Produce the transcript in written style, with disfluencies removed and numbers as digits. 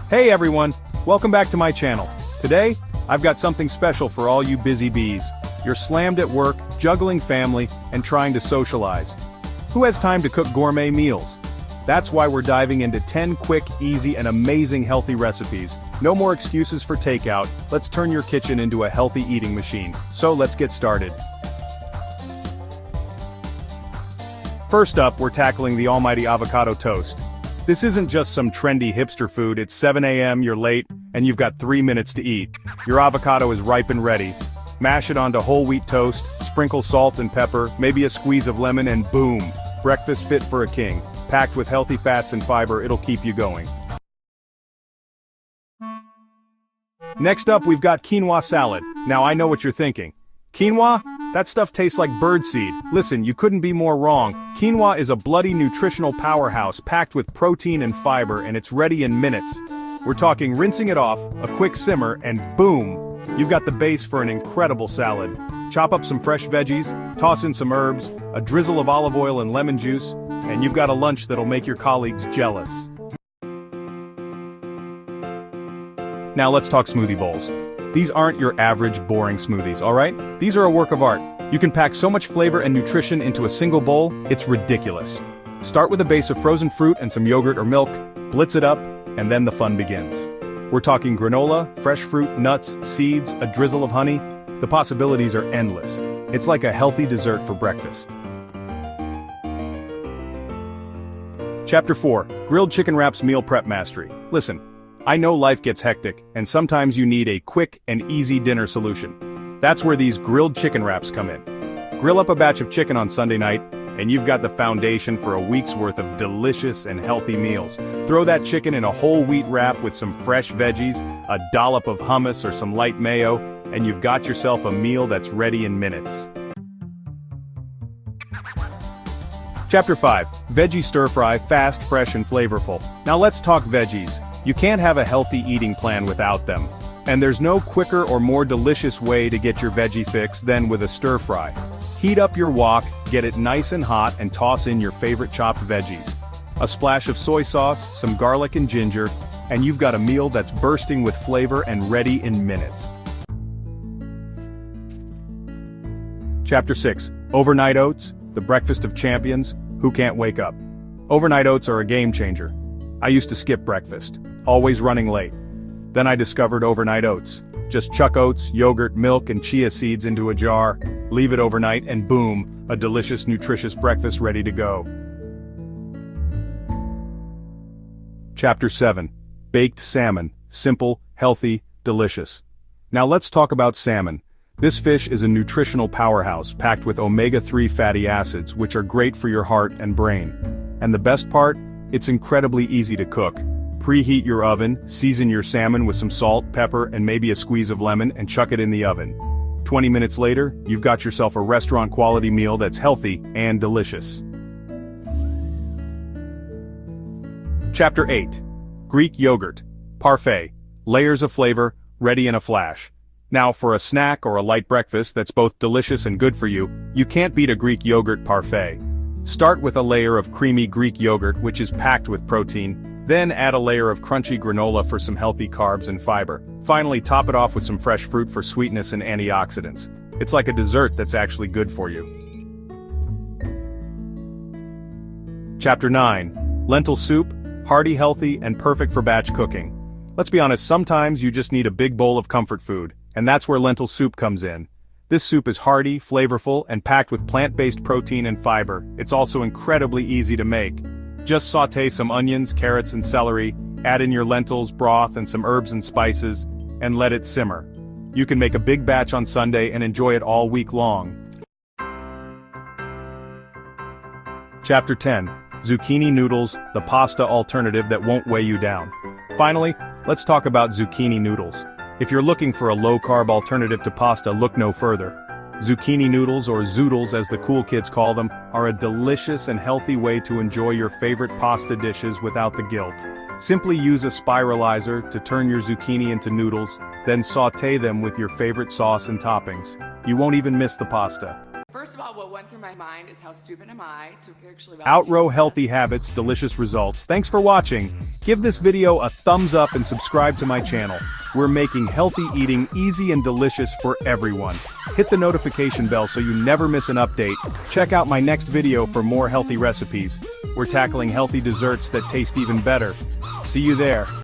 Hey everyone, welcome back to my channel. Today, I've got something special for all you busy bees. You're slammed at work, juggling family, and trying to socialize. Who has time to cook gourmet meals? That's why we're diving into 10 quick, easy, and amazing healthy recipes. No more excuses for takeout, let's turn your kitchen into a healthy eating machine. So let's get started. First up, we're tackling the almighty avocado toast. This isn't just some trendy hipster food, it's 7 a.m., you're late, and you've got 3 minutes to eat. Your avocado is ripe and ready. Mash it onto whole wheat toast, sprinkle salt and pepper, maybe a squeeze of lemon, and boom! Breakfast fit for a king. Packed with healthy fats and fiber, it'll keep you going. Next up, we've got quinoa salad. Now I know what you're thinking. Quinoa? That stuff tastes like birdseed. Listen, you couldn't be more wrong. Quinoa is a bloody nutritional powerhouse packed with protein and fiber, and it's ready in minutes. We're talking rinsing it off, a quick simmer, and boom! You've got the base for an incredible salad. Chop up some fresh veggies, toss in some herbs, a drizzle of olive oil and lemon juice, and you've got a lunch that'll make your colleagues jealous. Now let's talk smoothie bowls. These aren't your average boring smoothies, alright? These are a work of art. You can pack so much flavor and nutrition into a single bowl, it's ridiculous. Start with a base of frozen fruit and some yogurt or milk, blitz it up, and then the fun begins. We're talking granola, fresh fruit, nuts, seeds, a drizzle of honey. The possibilities are endless. It's like a healthy dessert for breakfast. Chapter 4, Grilled Chicken Wraps Meal Prep Mastery. Listen, I know life gets hectic, and sometimes you need a quick and easy dinner solution. That's where these grilled chicken wraps come in. Grill up a batch of chicken on Sunday night, and you've got the foundation for a week's worth of delicious and healthy meals. Throw that chicken in a whole wheat wrap with some fresh veggies, a dollop of hummus or some light mayo, and you've got yourself a meal that's ready in minutes. Chapter 5, Veggie Stir Fry, fast, fresh, and flavorful. Now let's talk veggies. You can't have a healthy eating plan without them. And there's no quicker or more delicious way to get your veggie fix than with a stir fry. Heat up your wok, get it nice and hot, and toss in your favorite chopped veggies. A splash of soy sauce, some garlic and ginger, and you've got a meal that's bursting with flavor and ready in minutes. Chapter 6, Overnight Oats, the breakfast of champions. Who can't wake up? Overnight oats are a game changer. I used to skip breakfast, always running late. Then I discovered overnight oats. Just chuck oats, yogurt, milk, and chia seeds into a jar, leave it overnight, and boom, a delicious, nutritious breakfast ready to go. Chapter 7, Baked Salmon. Simple, healthy, delicious. Now let's talk about salmon. This fish is a nutritional powerhouse packed with omega-3 fatty acids, which are great for your heart and brain. And the best part? It's incredibly easy to cook. Preheat your oven, season your salmon with some salt, pepper, and maybe a squeeze of lemon, and chuck it in the oven. 20 minutes later, you've got yourself a restaurant-quality meal that's healthy and delicious. Chapter 8, Greek Yogurt. Parfait. Layers of flavor, ready in a flash. Now for a snack or a light breakfast that's both delicious and good for you, you can't beat a Greek yogurt parfait. Start with a layer of creamy Greek yogurt, which is packed with protein, then add a layer of crunchy granola for some healthy carbs and fiber. Finally, top it off with some fresh fruit for sweetness and antioxidants. It's like a dessert that's actually good for you. Chapter 9, Lentil Soup, hearty, healthy, and perfect for batch cooking. Let's be honest, sometimes you just need a big bowl of comfort food, and that's where lentil soup comes in. This soup is hearty, flavorful, and packed with plant-based protein and fiber. It's also incredibly easy to make. Just sauté some onions, carrots, and celery, add in your lentils, broth, and some herbs and spices, and let it simmer. You can make a big batch on Sunday and enjoy it all week long. Chapter 10, Zucchini Noodles, the pasta alternative that won't weigh you down. Finally, let's talk about zucchini noodles. If you're looking for a low-carb alternative to pasta, look no further. Zucchini noodles, or zoodles as the cool kids call them, are a delicious and healthy way to enjoy your favorite pasta dishes without the guilt. Simply use a spiralizer to turn your zucchini into noodles, then sauté them with your favorite sauce and toppings. You won't even miss the pasta. First of all, what went through my mind is how stupid am I to actually Outrow healthy habits, delicious results. Thanks for watching. Give this video a thumbs up and subscribe to my channel. We're making healthy eating easy and delicious for everyone. Hit the notification bell so you never miss an update. Check out my next video for more healthy recipes. We're tackling healthy desserts that taste even better. See you there.